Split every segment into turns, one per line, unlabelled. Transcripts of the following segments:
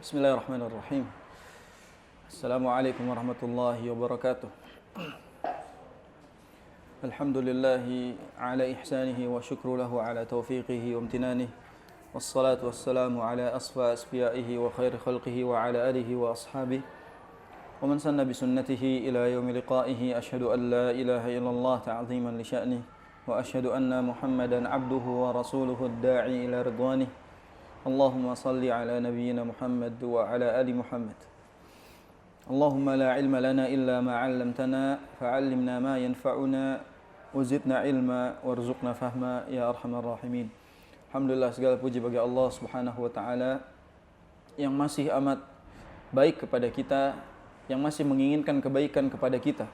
Bismillahirrahmanirrahim. Assalamualaikum warahmatullahi wabarakatuh. Alhamdulillahi ala ihsanihi wa syukru lahu ala taufiqihi wa amtinanihi. Wassalatu wassalamu ala asfa asfiyaihi wa khairi khalqihi wa ala alihi wa ashabihi. Wa man sanna bi sunnatihi ila yaumi liqa'ihi. Ashhadu an la ilaha illallah ta'ziman li sya'nihi. Wa ashhadu anna Muhammadan abduhu wa rasuluhu ad-da'i ila ridwanihi. Allahumma salli ala nabiyyina Muhammad wa ala ali Muhammad. Allahumma la ilma lana illa ma 'allamtana fa'allimna ma yanfa'una wa zidna ilma warzuqna fahma ya arhamar rahimin. Alhamdulillah, segala puji bagi Allah Subhanahu wa taala yang masih amat baik kepada kita, yang masih menginginkan kebaikan kepada kita.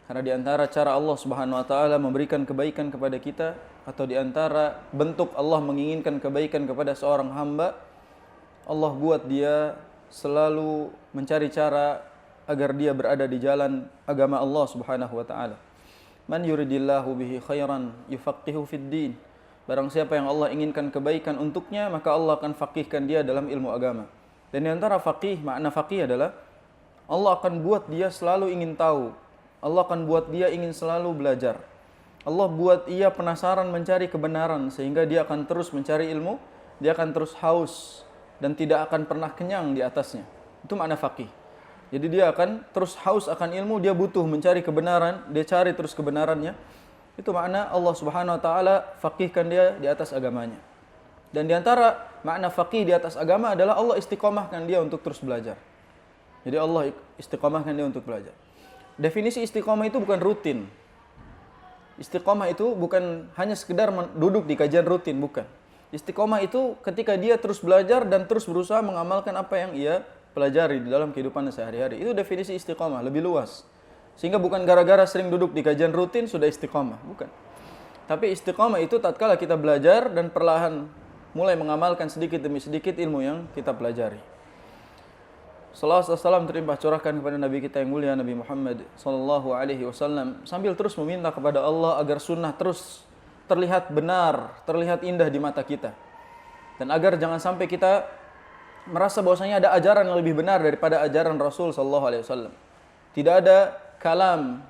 Karena di antara cara Allah Subhanahu wa taala memberikan kebaikan kepada kita, atau di antara bentuk Allah menginginkan kebaikan kepada seorang hamba, Allah buat dia selalu mencari cara agar dia berada di jalan agama Allah Subhanahu wa taala. Man yuridillahu bihi khairan yufaqihu fid din. Barang siapa yang Allah inginkan kebaikan untuknya, maka Allah akan faqihkan dia dalam ilmu agama. Dan di antara faqih, makna faqih adalah Allah akan buat dia selalu ingin tahu. Allah akan buat dia ingin selalu belajar. Allah buat ia penasaran mencari kebenaran, sehingga dia akan terus mencari ilmu, dia akan terus haus dan tidak akan pernah kenyang di atasnya. Itu makna faqih. Jadi dia akan terus haus akan ilmu, dia butuh mencari kebenaran, dia cari terus kebenarannya. Itu makna Allah Subhanahu wa taala faqihkan dia di atas agamanya. Dan di antara makna faqih di atas agama adalah Allah istiqomahkan dia untuk terus belajar. Jadi Allah istiqomahkan dia untuk belajar. Definisi istiqomah itu bukan rutin. Istiqomah itu bukan hanya sekedar duduk di kajian rutin, bukan. Istiqomah itu ketika dia terus belajar dan terus berusaha mengamalkan apa yang ia pelajari di dalam kehidupannya sehari-hari. Itu definisi istiqomah, lebih luas. Sehingga bukan gara-gara sering duduk di kajian rutin sudah istiqomah, bukan. Tapi istiqomah itu tatkala kita belajar dan perlahan mulai mengamalkan sedikit demi sedikit ilmu yang kita pelajari. Salawat dan salam terlimpah curahkan kepada Nabi kita yang mulia, Nabi Muhammad sallallahu alaihi wasallam, sambil terus meminta kepada Allah agar sunnah terus terlihat benar, terlihat indah di mata kita. Dan agar jangan sampai kita merasa bahwasanya ada ajaran yang lebih benar daripada ajaran Rasul sallallahu alaihi wasallam. Tidak ada kalam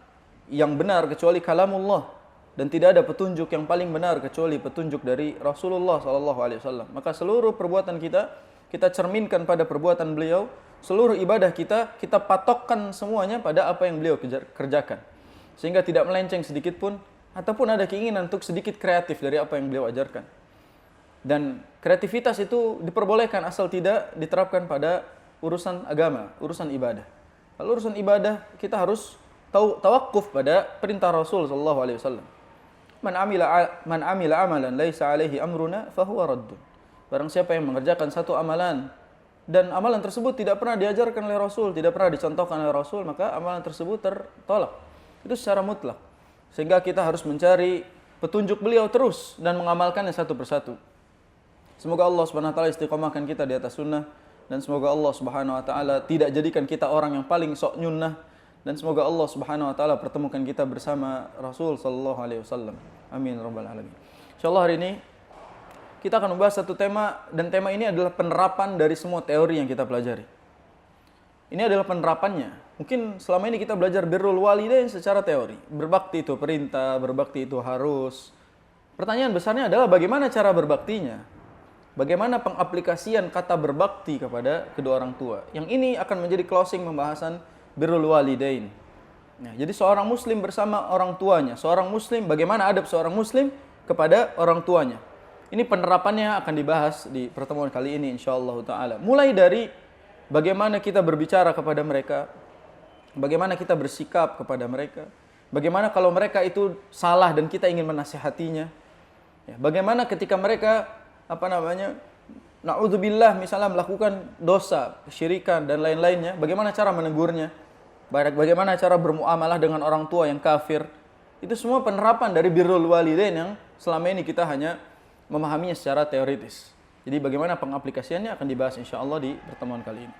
yang benar kecuali kalamullah, dan tidak ada petunjuk yang paling benar kecuali petunjuk dari Rasulullah sallallahu alaihi wasallam. Maka seluruh perbuatan kita cerminkan pada perbuatan beliau. Seluruh ibadah kita patokkan semuanya pada apa yang beliau kerjakan. Sehingga tidak melenceng sedikit pun, ataupun ada keinginan untuk sedikit kreatif dari apa yang beliau ajarkan. Dan kreativitas itu diperbolehkan asal tidak diterapkan pada urusan agama, urusan ibadah. Kalau urusan ibadah, kita harus tawakuf pada perintah Rasul sallallahu alaihi wasallam. Man amila amalan laisa alaihi amruna fahuwa raddun. Barang siapa yang mengerjakan satu amalan dan amalan tersebut tidak pernah diajarkan oleh Rasul, tidak pernah dicontohkan oleh Rasul, maka amalan tersebut tertolak. Itu secara mutlak. Sehingga kita harus mencari petunjuk beliau terus dan mengamalkannya satu persatu. Semoga Allah Subhanahu wa taala istiqomahkan kita di atas sunnah, dan semoga Allah Subhanahu wa taala tidak jadikan kita orang yang paling sok nyunnah, dan semoga Allah Subhanahu wa taala pertemukan kita bersama Rasul sallallahu alaihi wasallam. Amin rabbal alamin. Insyaallah hari ini kita akan membahas satu tema, dan tema ini adalah penerapan dari semua teori yang kita pelajari. Ini adalah penerapannya. Mungkin selama ini kita belajar birrul walidain secara teori. Berbakti itu perintah, berbakti itu harus. Pertanyaan besarnya adalah bagaimana cara berbaktinya? Bagaimana pengaplikasian kata berbakti kepada kedua orang tua? Yang ini akan menjadi closing pembahasan birrul walidain. Nah, jadi seorang muslim bersama orang tuanya. Seorang muslim, bagaimana adab seorang muslim kepada orang tuanya? Ini penerapannya akan dibahas di pertemuan kali ini insyaallah ta'ala. Mulai dari bagaimana kita berbicara kepada mereka, bagaimana kita bersikap kepada mereka, bagaimana kalau mereka itu salah dan kita ingin menasihatinya, ya, bagaimana ketika mereka na'udzubillah misalnya melakukan dosa, kesyirikan dan lain-lainnya, bagaimana cara menegurnya, bagaimana cara bermuamalah dengan orang tua yang kafir. Itu semua penerapan dari birrul walidain yang selama ini kita hanya memahaminya secara teoritis. Jadi bagaimana pengaplikasiannya akan dibahas insyaallah di pertemuan kali ini.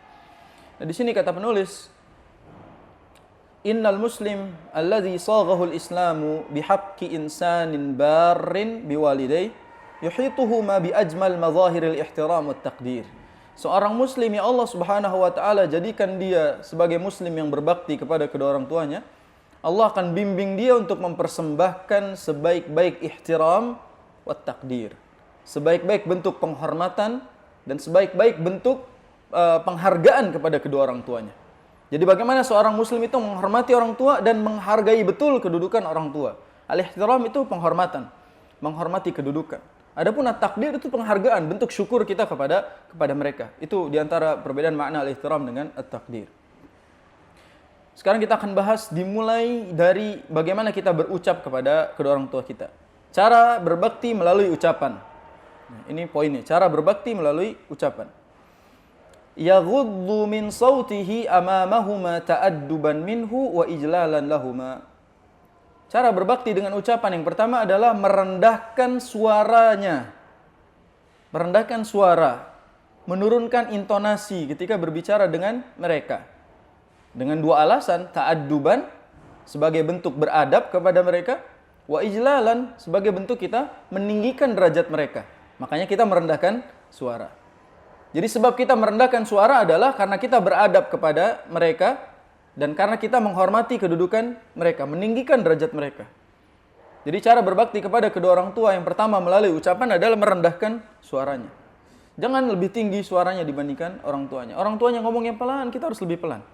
Nah, di sini kata penulis, innal muslim alladhi saghahu al-islamu bihaqqi insanin barrin biwalidayhi yuhituhu ma bi ajmal madhahir al-ihtiram wat taqdir. Seorang muslim yang Allah Subhanahu wa taala jadikan dia sebagai muslim yang berbakti kepada kedua orang tuanya, Allah akan bimbing dia untuk mempersembahkan sebaik-baik ihtiram wa takdir. Sebaik-baik bentuk penghormatan dan sebaik-baik bentuk penghargaan kepada kedua orang tuanya. Jadi bagaimana seorang muslim itu menghormati orang tua dan menghargai betul kedudukan orang tua. Al-ihtiram itu penghormatan, menghormati kedudukan. Adapun at-takdir itu penghargaan, bentuk syukur kita kepada mereka. Itu diantara perbedaan makna al-ihtiram dengan at-takdir. Sekarang kita akan bahas dimulai dari bagaimana kita berucap kepada kedua orang tua kita. Cara berbakti melalui ucapan. Ini poinnya, cara berbakti melalui ucapan. Yaghuddu min sautihi amamahuma ta'adduban minhu wa ijlalan lahuma. Cara berbakti dengan ucapan yang pertama adalah merendahkan suaranya. Merendahkan suara, menurunkan intonasi ketika berbicara dengan mereka. Dengan dua alasan, ta'adduban sebagai bentuk beradab kepada mereka, wa ijlalan sebagai bentuk kita meninggikan derajat mereka. Makanya kita merendahkan suara. Jadi sebab kita merendahkan suara adalah karena kita beradab kepada mereka dan karena kita menghormati kedudukan mereka, meninggikan derajat mereka. Jadi cara berbakti kepada kedua orang tua yang pertama melalui ucapan adalah merendahkan suaranya. Jangan lebih tinggi suaranya dibandingkan orang tuanya. Orang tuanya ngomong yang pelan, kita harus lebih pelan.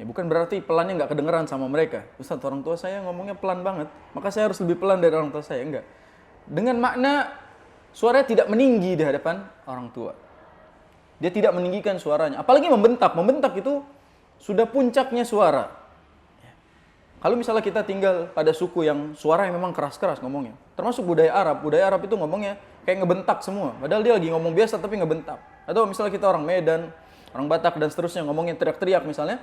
Ya bukan berarti pelannya nggak kedengeran sama mereka. Ustaz, orang tua saya ngomongnya pelan banget, maka saya harus lebih pelan dari orang tua saya. Enggak. Dengan makna suaranya tidak meninggi di hadapan orang tua. Dia tidak meninggikan suaranya. Apalagi membentak. Membentak itu sudah puncaknya suara. Kalau misalnya kita tinggal pada suku yang suaranya memang keras-keras ngomongnya. Termasuk budaya Arab. Budaya Arab itu ngomongnya kayak ngebentak semua. Padahal dia lagi ngomong biasa tapi ngebentak. Atau misalnya kita orang Medan, orang Batak dan seterusnya ngomongnya teriak-teriak misalnya.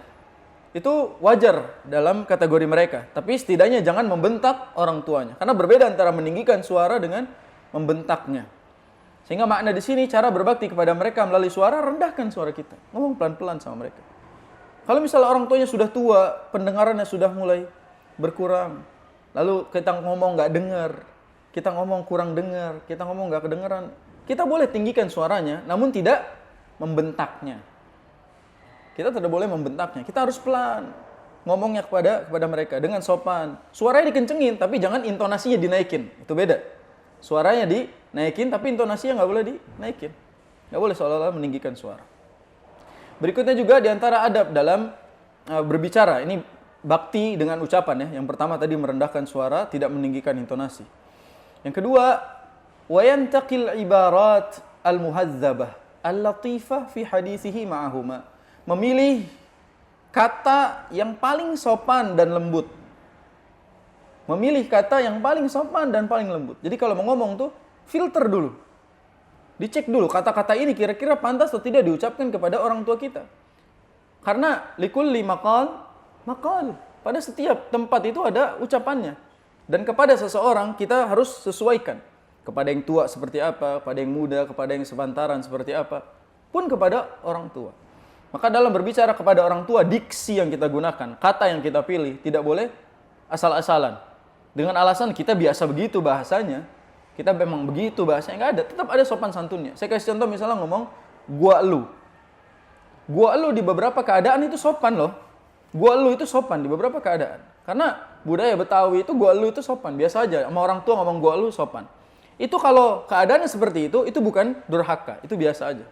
Itu wajar dalam kategori mereka. Tapi setidaknya jangan membentak orang tuanya. Karena berbeda antara meninggikan suara dengan membentaknya. Sehingga makna di sini cara berbakti kepada mereka melalui suara, rendahkan suara kita. Ngomong pelan-pelan sama mereka. Kalau misalnya orang tuanya sudah tua, pendengarannya sudah mulai berkurang. Lalu kita ngomong nggak dengar, kita ngomong kurang dengar, kita ngomong nggak kedengaran. Kita boleh tinggikan suaranya, namun tidak membentaknya. Kita tidak boleh membentaknya. Kita harus pelan ngomongnya kepada mereka dengan sopan. Suaranya dikencengin, tapi jangan intonasinya dinaikin. Itu beda. Suaranya dinaikin, tapi intonasinya nggak boleh dinaikin. Nggak boleh seolah-olah meninggikan suara. Berikutnya juga diantara adab dalam berbicara. Ini bakti dengan ucapan ya. Yang pertama tadi merendahkan suara, tidak meninggikan intonasi. Yang kedua, wayantaqil ibarat al-muhadzabah al-latifah fi hadithihi ma'ahuma. Memilih kata yang paling sopan dan lembut. Memilih kata yang paling sopan dan paling lembut. Jadi kalau mau ngomong tuh, filter dulu. Dicek dulu kata-kata ini kira-kira pantas atau tidak diucapkan kepada orang tua kita. Karena likulli maqal. Pada setiap tempat itu ada ucapannya. Dan kepada seseorang kita harus sesuaikan. Kepada yang tua seperti apa, kepada yang muda, kepada yang sepantaran seperti apa. Pun kepada orang tua. Maka dalam berbicara kepada orang tua, diksi yang kita gunakan, kata yang kita pilih, tidak boleh asal-asalan. Dengan alasan kita biasa begitu bahasanya, kita memang begitu bahasanya, nggak ada. Tetap ada sopan santunnya. Saya kasih contoh misalnya ngomong, gua lu. Gua lu di beberapa keadaan itu sopan loh. Gua lu itu sopan di beberapa keadaan. Karena budaya Betawi itu gua lu itu sopan. Biasa aja, sama orang tua ngomong gua lu sopan. Itu kalau keadaannya seperti itu bukan durhaka. Itu biasa aja.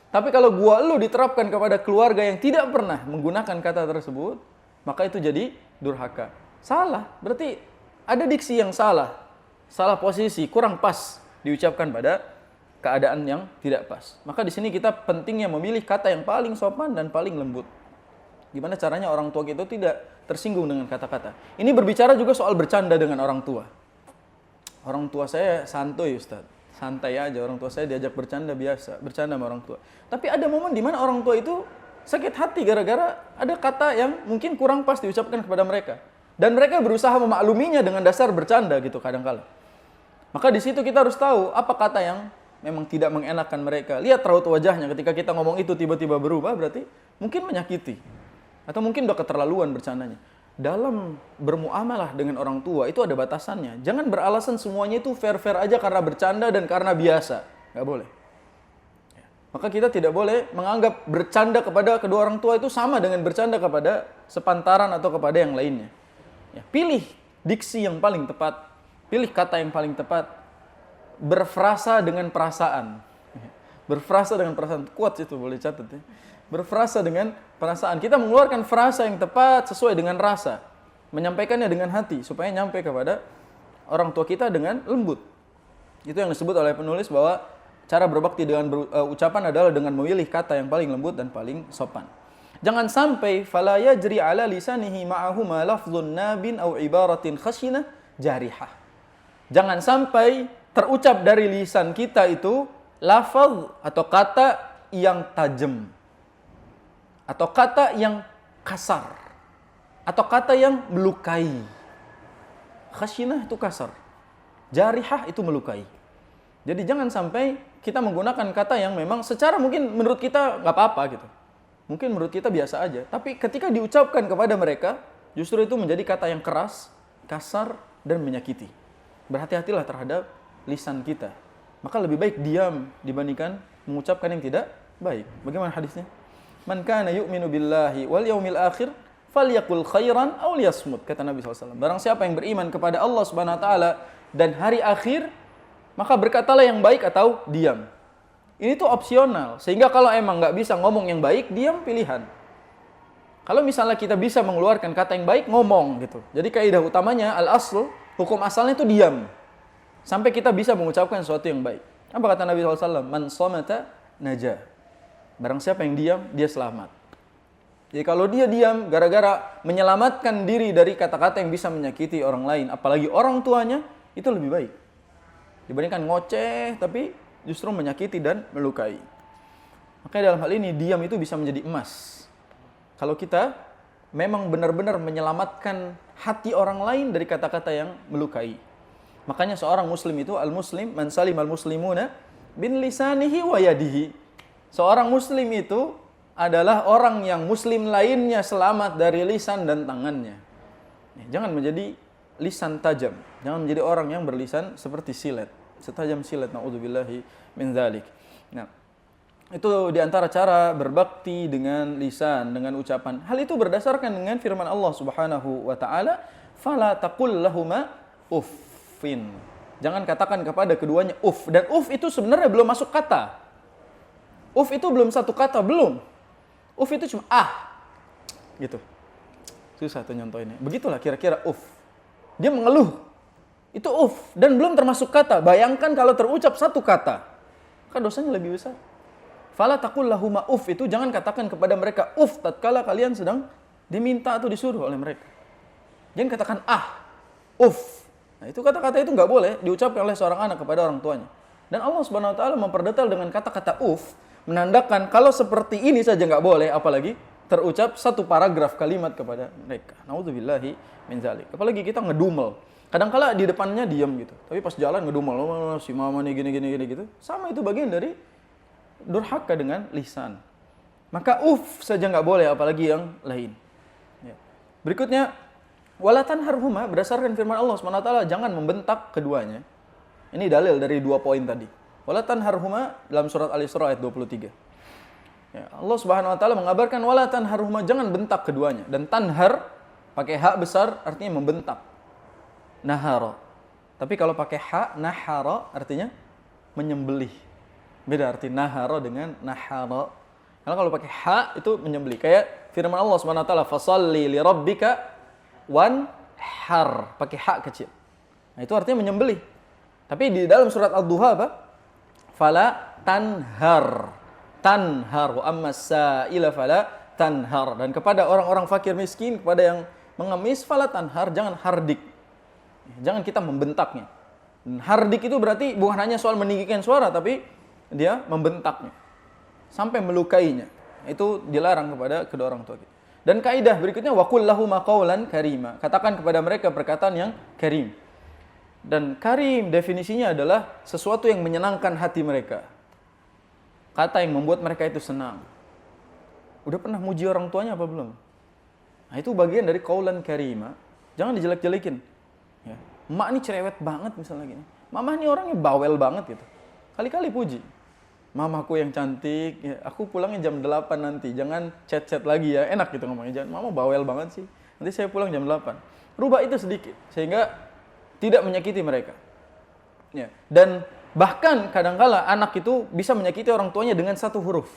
Tapi kalau gua lu diterapkan kepada keluarga yang tidak pernah menggunakan kata tersebut, maka itu jadi durhaka. Salah, berarti ada diksi yang salah. Salah posisi, kurang pas diucapkan pada keadaan yang tidak pas. Maka di sini kita pentingnya memilih kata yang paling sopan dan paling lembut. Gimana caranya orang tua kita tidak tersinggung dengan kata-kata. Ini berbicara juga soal bercanda dengan orang tua. Orang tua saya santuy, Ustaz. Santai aja, orang tua saya diajak bercanda biasa, bercanda sama orang tua. Tapi ada momen di mana orang tua itu sakit hati gara-gara ada kata yang mungkin kurang pas diucapkan kepada mereka. Dan mereka berusaha memakluminya dengan dasar bercanda gitu kadang-kala. Maka di situ kita harus tahu apa kata yang memang tidak mengenakan mereka. Lihat raut wajahnya ketika kita ngomong itu tiba-tiba berubah, berarti mungkin menyakiti. Atau mungkin udah keterlaluan bercandanya. Dalam bermuamalah dengan orang tua itu ada batasannya. Jangan beralasan semuanya itu fair-fair aja karena bercanda dan karena biasa. Nggak boleh. Maka kita tidak boleh menganggap bercanda kepada kedua orang tua itu sama dengan bercanda kepada sepantaran atau kepada yang lainnya. Ya, pilih diksi yang paling tepat, pilih kata yang paling tepat, berfrasa dengan perasaan. Berfrasa dengan perasaan, kuat itu boleh catat ya. Berfrasa dengan perasaan. Kita mengeluarkan frasa yang tepat sesuai dengan rasa, menyampaikannya dengan hati supaya nyampe kepada orang tua kita dengan lembut. Itu yang disebut oleh penulis bahwa cara berbakti dengan ucapan adalah dengan memilih kata yang paling lembut dan paling sopan. Jangan sampai fala yajri ala lisanihi ma'ahuma lafdhun nabin aw ibaratin khashinah jarihah. Jangan sampai terucap dari lisan kita itu lafaz atau kata yang tajam, atau kata yang kasar, atau kata yang melukai. Khashinah itu kasar, jarihah itu melukai. Jadi jangan sampai kita menggunakan kata yang memang secara mungkin menurut kita nggak apa-apa gitu. Mungkin menurut kita biasa aja, tapi ketika diucapkan kepada mereka, justru itu menjadi kata yang keras, kasar, dan menyakiti. Berhati-hatilah terhadap lisan kita. Maka lebih baik diam dibandingkan mengucapkan yang tidak baik. Bagaimana hadisnya? Man kana yu'minu billahi wal yaumil akhir falyaqul khairan aw liyasmut, kata Nabi SAW. Barang siapa yang beriman kepada Allah Subhanahu wa taala dan hari akhir, maka berkatalah yang baik atau diam. Ini tuh opsional, sehingga kalau emang nggak bisa ngomong yang baik, diam pilihan. Kalau misalnya kita bisa mengeluarkan kata yang baik, ngomong gitu. Jadi kaidah utamanya, al-asl, hukum asalnya itu diam. Sampai kita bisa mengucapkan sesuatu yang baik. Apa kata Nabi SAW? Man somata naja. Barang siapa yang diam, dia selamat. Jadi kalau dia diam, gara-gara menyelamatkan diri dari kata-kata yang bisa menyakiti orang lain, apalagi orang tuanya, itu lebih baik dibandingkan ngoceh, tapi justru menyakiti dan melukai. Makanya dalam hal ini diam itu bisa menjadi emas. Kalau kita memang benar-benar menyelamatkan hati orang lain dari kata-kata yang melukai. Makanya seorang muslim itu al-muslim man salim al-muslimuna bin lisanihi wa yadihi. Seorang muslim itu adalah orang yang muslim lainnya selamat dari lisan dan tangannya. Jangan menjadi lisan tajam. Jangan menjadi orang yang berlisan seperti silet. Setajam silet, na'udzubillahi min dzalik. Nah, itu diantara cara berbakti dengan lisan, dengan ucapan. Hal itu berdasarkan dengan firman Allah Subhanahu wa taala, "Fala taqul lahuma uffin." Jangan katakan kepada keduanya uff. Dan uff itu sebenarnya belum masuk kata. Uff itu belum satu kata, belum. Uff itu cuma gitu. Susah tuh nyontoinnya. Begitulah kira-kira uff. Dia mengeluh. Itu uff dan belum termasuk kata. Bayangkan kalau terucap satu kata, kan dosanya lebih besar. Fala taqul lahuma uff, itu jangan katakan kepada mereka uff tatkala kalian sedang diminta atau disuruh oleh mereka. Jangan katakan uff. Nah, itu kata-kata itu nggak boleh diucapkan oleh seorang anak kepada orang tuanya. Dan Allah Subhanahu wa taala memperdetail dengan kata-kata uff, menandakan kalau seperti ini saja nggak boleh, apalagi terucap satu paragraf kalimat kepada mereka. Nauzubillahi min dzalik. Apalagi kita ngedumel. Kadang-kala di depannya diam gitu, tapi pas jalan ngedumel, si mama nih gini gitu. Sama, itu bagian dari durhaka dengan lisan. Maka uff saja nggak boleh, apalagi yang lain. Ya. Berikutnya, wala tanharhuma, berdasarkan firman Allah SWT, jangan membentak keduanya. Ini dalil dari 2 poin tadi. Wala tanharhuma dalam surat Al-Isra ayat 23. Ya, Allah Subhanahu wa taala mengabarkan wala tanharhuma, jangan bentak keduanya. Dan tanhar pakai hak besar artinya membentak. Nahara. Tapi kalau pakai ha, nahara artinya menyembelih. Beda arti nahara dengan nahara. Karena kalau pakai ha itu menyembelih. Kayak firman Allah Subhanahu wa taala, "Fashalli li rabbika wanhar." Pakai ha kecil. Nah, itu artinya menyembelih. Tapi di dalam surat Ad-Duha apa? Fala tanhar. Tanhar wa amma sa'ila fala tanhar. Dan kepada orang-orang fakir miskin, kepada yang mengemis, fala tanhar, jangan hardik. Jangan kita membentaknya. Dan hardik itu berarti bukan hanya soal meninggikan suara, tapi dia membentaknya sampai melukainya. Itu dilarang kepada kedua orang tua kita. Dan kaidah berikutnya, waqul lahum qawlan karima. Katakan kepada mereka perkataan yang karim. Dan karim definisinya adalah sesuatu yang menyenangkan hati mereka. Kata yang membuat mereka itu senang. Udah pernah muji orang tuanya apa belum? Nah, itu bagian dari qawlan karima. Jangan dijelek-jelekin. Ya. Mak ini cerewet banget misalnya gini. Mama ini orangnya bawel banget gitu. Kali-kali puji. mamaku yang cantik, ya, aku pulangnya jam 8 nanti, jangan chat-chat lagi ya, enak gitu ngomongnya, jangan, mama bawel banget sih, nanti saya pulang jam 8. Rubah itu sedikit, sehingga tidak menyakiti mereka. Ya. Dan bahkan kadangkala anak itu bisa menyakiti orang tuanya dengan satu huruf.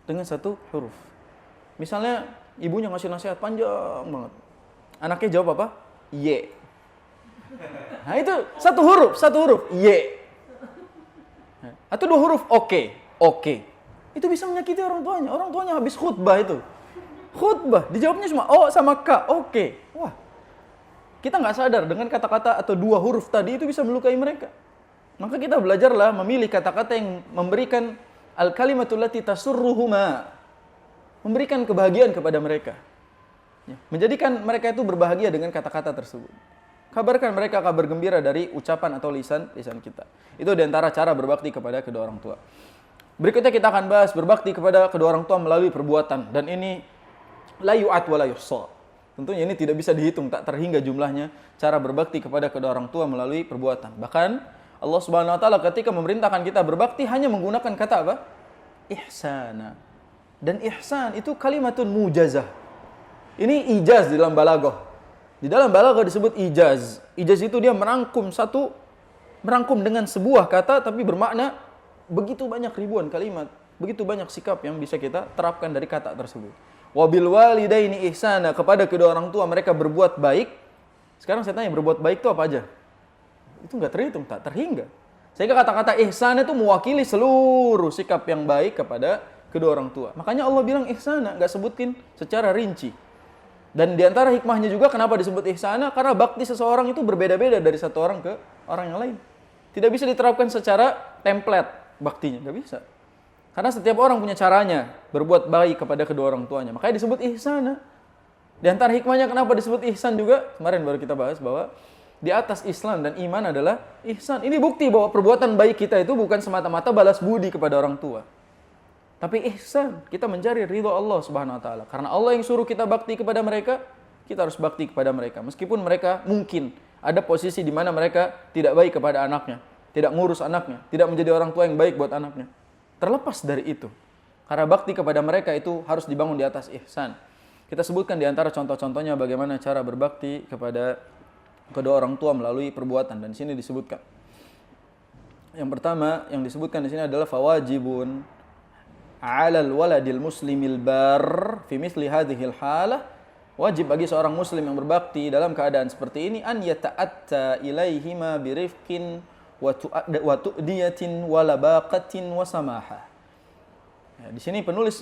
Dengan satu huruf. Misalnya ibunya ngasih nasihat panjang banget. Anaknya jawab apa? Y. Nah itu satu huruf, Y. Atau dua huruf, oke. Itu bisa menyakiti orang tuanya. Orang tuanya habis khutbah itu. Khutbah, dijawabnya cuma O sama K, oke. Wah, kita nggak sadar dengan kata-kata atau dua huruf tadi itu bisa melukai mereka. Maka kita belajarlah memilih kata-kata yang memberikan al-kalimatul lati tasurruhuma. Memberikan kebahagiaan kepada mereka. Ya, menjadikan mereka itu berbahagia dengan kata-kata tersebut. Kabarkan mereka kabar gembira dari ucapan atau lisan kita. Itu diantara cara berbakti kepada kedua orang tua. Berikutnya kita akan bahas berbakti kepada kedua orang tua melalui perbuatan. Dan ini la yu'at wa la yuhsa. Tentunya ini tidak bisa dihitung, tak terhingga jumlahnya cara berbakti kepada kedua orang tua melalui perbuatan. Bahkan Allah Subhanahu wa taala ketika memerintahkan kita berbakti hanya menggunakan kata apa? Ihsana. Dan ihsan itu kalimatun mujazah. Ini ijaz di dalam balaghah. Di dalam balaghah disebut ijaz. Ijaz itu dia merangkum dengan sebuah kata tapi bermakna begitu banyak ribuan kalimat, begitu banyak sikap yang bisa kita terapkan dari kata tersebut. Wabil walidaini ihsana, kepada kedua orang tua mereka berbuat baik. Sekarang saya tanya, berbuat baik itu apa aja? Itu enggak terhitung, tak terhingga. Sehingga kata-kata ihsan itu mewakili seluruh sikap yang baik kepada kedua orang tua. Makanya Allah bilang ihsana, enggak sebutin secara rinci. Dan diantara hikmahnya juga kenapa disebut ihsana, karena bakti seseorang itu berbeda-beda dari satu orang ke orang yang lain. Tidak bisa diterapkan secara template baktinya, enggak bisa. Karena setiap orang punya caranya berbuat baik kepada kedua orang tuanya. Makanya disebut ihsana. Di antara hikmahnya kenapa disebut ihsan juga, kemarin baru kita bahas bahwa di atas Islam dan iman adalah ihsan. Ini bukti bahwa perbuatan baik kita itu bukan semata-mata balas budi kepada orang tua. Tapi ihsan, kita mencari ridho Allah Subhanahu wa taala. Karena Allah yang suruh kita bakti kepada mereka, kita harus bakti kepada mereka. Meskipun mereka mungkin ada posisi di mana mereka tidak baik kepada anaknya, tidak ngurus anaknya, tidak menjadi orang tua yang baik buat anaknya. Terlepas dari itu. Karena bakti kepada mereka itu harus dibangun di atas ihsan. Kita sebutkan di antara contoh-contohnya bagaimana cara berbakti kepada kedua orang tua melalui perbuatan, dan di sini disebutkan. Yang pertama yang disebutkan di sini adalah fawajibun 'alal waladil muslimil bar fi mithli hadhil halah, wajib bagi seorang muslim yang berbakti dalam keadaan seperti ini an yata'atta ilaihima birifqin wa tu'diyatin wa labaqatin wa samaha. Ya, di sini penulis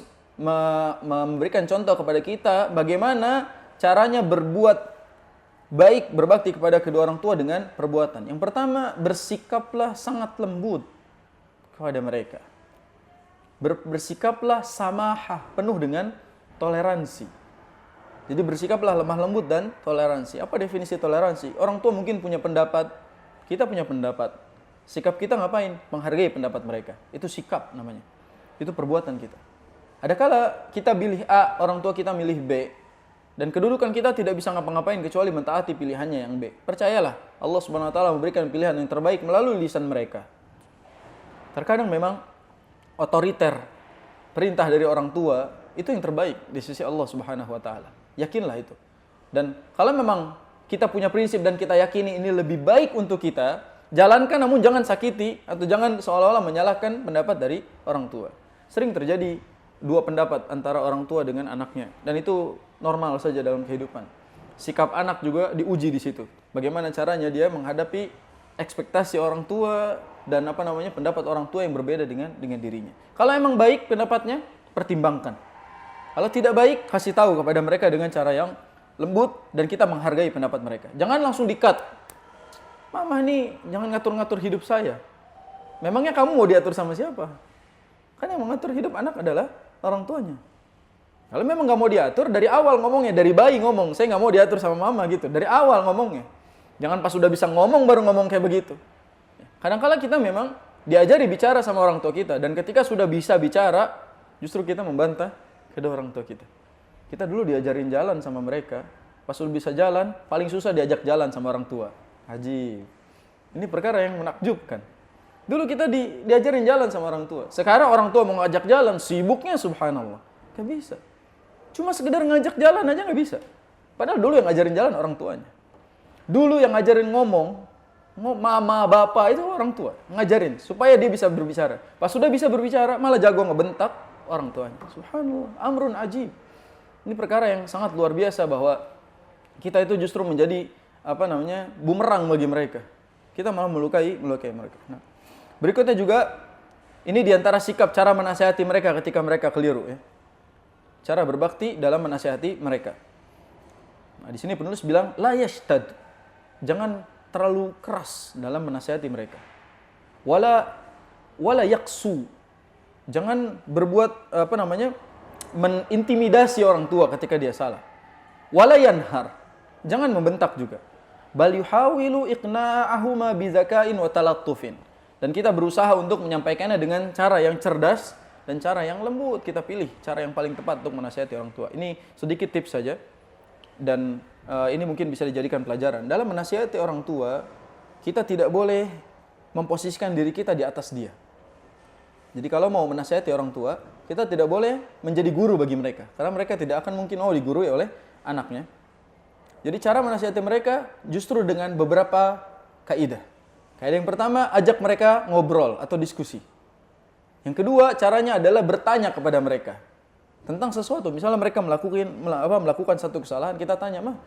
memberikan contoh kepada kita bagaimana caranya berbuat baik, berbakti kepada kedua orang tua dengan perbuatan. Yang pertama, bersikaplah sangat lembut kepada mereka. Bersikaplah samahah, penuh dengan toleransi. Jadi bersikaplah lemah lembut dan toleransi. Apa definisi toleransi? Orang tua mungkin punya pendapat, kita punya pendapat. Sikap kita ngapain? Menghargai pendapat mereka. Itu sikap namanya. Itu perbuatan kita. Adakala kita pilih A, orang tua kita milih B, dan kedudukan kita tidak bisa ngapa-ngapain kecuali mentaati pilihannya yang B. Percayalah, Allah Subhanahu wa taala memberikan pilihan yang terbaik melalui lisan mereka. Terkadang memang otoriter, perintah dari orang tua itu yang terbaik di sisi Allah Subhanahu wa taala. Yakinlah itu. Dan kalau memang kita punya prinsip dan kita yakini ini lebih baik untuk kita, jalankan, namun jangan sakiti atau jangan seolah-olah menyalahkan pendapat dari orang tua. Sering terjadi dua pendapat antara orang tua dengan anaknya, dan itu normal saja dalam kehidupan. Sikap anak juga diuji di situ. Bagaimana caranya dia menghadapi ekspektasi orang tua dan pendapat orang tua yang berbeda dengan dirinya. Kalau emang baik pendapatnya, pertimbangkan. Kalau tidak baik, kasih tahu kepada mereka dengan cara yang lembut dan kita menghargai pendapat mereka. Jangan langsung di-cut. Mama nih, jangan ngatur-ngatur hidup saya. Memangnya kamu mau diatur sama siapa? Kan yang mengatur hidup anak adalah orang tuanya. Kalau memang nggak mau diatur, dari awal ngomongnya, dari bayi ngomong, saya nggak mau diatur sama mama gitu. Dari awal ngomongnya. Jangan pas sudah bisa ngomong baru ngomong kayak begitu. Kadang-kala kita memang diajari bicara sama orang tua kita, dan ketika sudah bisa bicara, justru kita membantah kedua orang tua kita. Kita dulu diajarin jalan sama mereka, pas sudah bisa jalan, paling susah diajak jalan sama orang tua. Haji. Ini perkara yang menakjubkan. Dulu kita diajarin jalan sama orang tua. Sekarang orang tua mau ngajak jalan, sibuknya subhanallah. Gak bisa. Cuma sekedar ngajak jalan aja gak bisa. Padahal dulu yang ngajarin jalan orang tuanya. Dulu yang ngajarin ngomong, mama, bapak itu orang tua. Ngajarin supaya dia bisa berbicara. Pas sudah bisa berbicara, malah jago ngebentak orang tuanya. Subhanallah, amrun ajib. Ini perkara yang sangat luar biasa bahwa kita itu justru menjadi bumerang bagi mereka. Kita malah melukai mereka. Nah, berikutnya juga ini diantara sikap cara menasihati mereka ketika mereka keliru, ya. Cara berbakti dalam menasihati mereka. Nah, di sini penulis bilang la yashtad. Jangan terlalu keras dalam menasihati mereka. Wala yaksu. Jangan berbuat menintimidasi orang tua ketika dia salah. Wala yanhar. Jangan membentak juga. Bal yuhawilu iqna'ahuma bizakain wa talattufin. Dan kita berusaha untuk menyampaikannya dengan cara yang cerdas dan cara yang lembut. Kita pilih cara yang paling tepat untuk menasihati orang tua. Ini sedikit tips saja. Dan ini mungkin bisa dijadikan pelajaran. Dalam menasihati orang tua, kita tidak boleh memposisikan diri kita di atas dia. Jadi kalau mau menasihati orang tua, kita tidak boleh menjadi guru bagi mereka. Karena mereka tidak akan mungkin digurui oleh anaknya. Jadi cara menasihati mereka justru dengan beberapa kaidah. Kaidah yang pertama, ajak mereka ngobrol atau diskusi. Yang kedua, caranya adalah bertanya kepada mereka tentang sesuatu. Misalnya mereka melakukan satu kesalahan, kita tanya, "Mah,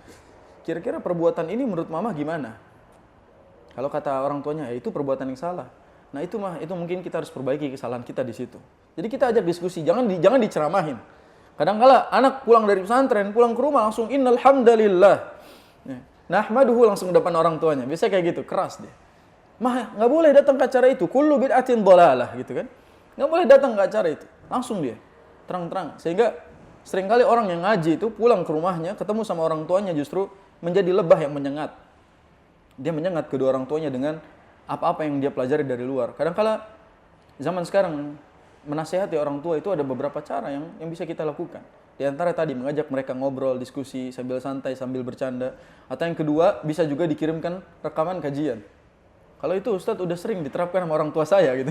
kira-kira perbuatan ini menurut Mama gimana?" Kalau kata orang tuanya, "Ya itu perbuatan yang salah." Nah, itu mungkin kita harus perbaiki kesalahan kita di situ. Jadi kita ajak diskusi, jangan diceramahin. Kadang-kala anak pulang dari pesantren, pulang ke rumah langsung innal hamdalillah. Nahmaduhu langsung depan orang tuanya. Biasanya kayak gitu, keras dia. "Mah, enggak boleh datang ke acara itu. Kullu bid'atin dhalalah," gitu kan. Enggak boleh datang ke acara itu. Langsung dia terang-terang. Sehingga seringkali orang yang ngaji itu pulang ke rumahnya, ketemu sama orang tuanya justru menjadi lebah yang menyengat. Dia menyengat kedua orang tuanya dengan apa-apa yang dia pelajari dari luar. Kadang-kala zaman sekarang menasihati orang tua itu ada beberapa cara yang bisa kita lakukan. Di antara tadi mengajak mereka ngobrol, diskusi sambil santai, sambil bercanda. Atau yang kedua, bisa juga dikirimkan rekaman kajian. Kalau itu Ustadz udah sering diterapkan sama orang tua saya gitu.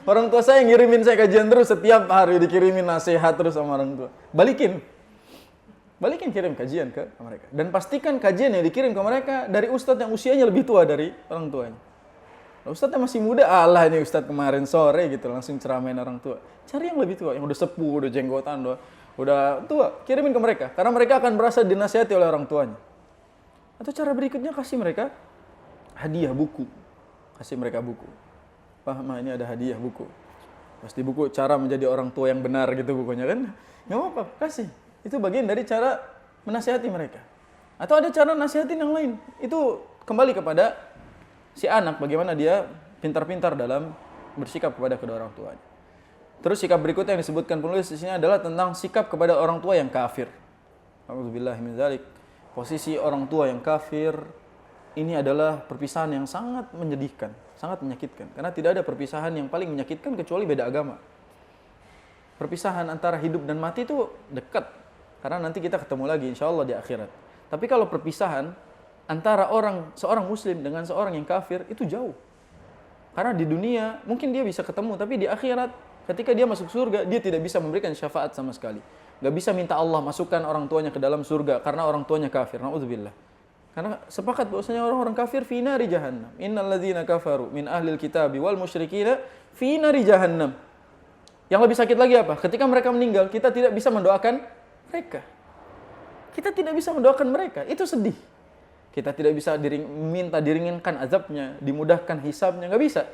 Orang tua saya ngirimin saya kajian terus, setiap hari dikirimin nasihat terus sama orang tua. Balikin kirim kajian ke mereka. Dan pastikan kajian yang dikirim ke mereka dari Ustadz yang usianya lebih tua dari orang tuanya. Ustadz yang masih muda, ini Ustadz kemarin sore gitu, langsung ceramain orang tua. Cari yang lebih tua, yang udah sepuh, udah jenggotan, udah tua, kirimin ke mereka. Karena mereka akan merasa dinasihati oleh orang tuanya. Atau cara berikutnya, kasih mereka hadiah buku. Kasih mereka buku. "Pak, Ma, ini ada hadiah buku." Pasti buku cara menjadi orang tua yang benar gitu bukunya kan. Nggak apa-apa, kasih. Itu bagian dari cara menasihati mereka. Atau ada cara nasihatin yang lain. Itu kembali kepada si anak, bagaimana dia pintar-pintar dalam bersikap kepada kedua orang tuanya. Terus sikap berikutnya yang disebutkan penulis di sini adalah tentang sikap kepada orang tua yang kafir. A'udzubillahi min dzalik. Posisi orang tua yang kafir ini adalah perpisahan yang sangat menyedihkan, sangat menyakitkan. Karena tidak ada perpisahan yang paling menyakitkan kecuali beda agama. Perpisahan antara hidup dan mati itu dekat. Karena nanti kita ketemu lagi insya Allah di akhirat. Tapi kalau perpisahan antara seorang muslim dengan seorang yang kafir itu jauh. Karena di dunia mungkin dia bisa ketemu, tapi di akhirat ketika dia masuk surga dia tidak bisa memberikan syafaat sama sekali. Gak bisa minta Allah masukkan orang tuanya ke dalam surga karena orang tuanya kafir. Na'udzubillah. Karena sepakat bahwasanya orang-orang kafir fi nari jahannam. Innal ladzina kafaru min ahlil kitabi wal musyrikina fi nari jahannam. Yang lebih sakit lagi apa? Ketika mereka meninggal, kita tidak bisa mendoakan mereka. Kita tidak bisa mendoakan mereka. Itu sedih. Kita tidak bisa minta diringankan azabnya, dimudahkan hisabnya, nggak bisa.